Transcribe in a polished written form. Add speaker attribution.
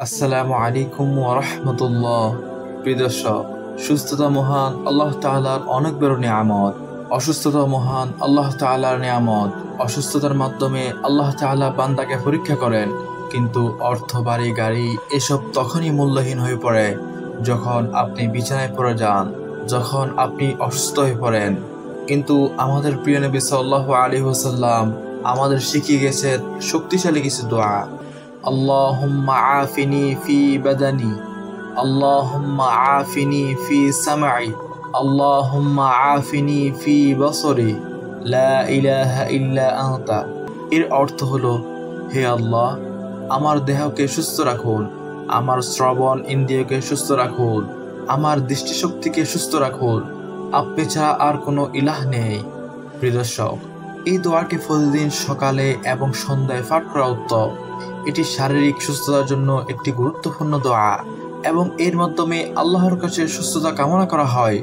Speaker 1: আসসালামু আলাইকুম ওয়া রাহমাতুল্লাহ। প্রিয় দর্শক, সুস্থতা মহান আল্লাহ তাআলার অনেক বড় নিয়ামত। অসুস্থতা মহান আল্লাহ তাআলার নিয়ামত। অসুস্থতার মাধ্যমে আল্লাহ তাআলা বান্দাকে পরীক্ষা করেন, কিন্তু অর্থ, বাড়ি, গাড়ি এসব তখনই মূল্যহীন হয়ে পড়ে যখন আপনি বিছানায় পড়ে যান, যখন আপনি অসুস্থ হয়ে পড়েন। কিন্তু আমাদের প্রিয় নবী সাল্লাল্লাহু আলাইহি ওয়াসাল্লাম আমাদের শিখিয়ে গেছেন শক্তিশালী কিছু দোয়া। আল্লাহুম্মা আফিনি ফি বাদানি, আল্লাহুম্মা আফিনি ফি সামঈ, আল্লাহুম্মা আফিনি ফি বসরি, লা ইলাহা ইল্লা আনতা। এর অর্থ হলো, হে আল্লাহ, আমার দেহকে সুস্থ রাখুন, আমার শ্রবণ ইন্দ্রিয়কে সুস্থ রাখুন, আমার দৃষ্টিশক্তিকে সুস্থ রাখুন, আপনি ছাড়া আর কোনো ইলাহ নেই। প্রিয় দর্শক, এই দোয়াটি প্রতিদিন সকালে এবং সন্ধ্যায় পাঠ করা উত্তম। এটি শারীরিক সুস্থতার জন্য একটি গুরুত্বপূর্ণ দোয়া এবং এর মাধ্যমে আল্লাহর কাছে সুস্থতা কামনা করা হয়।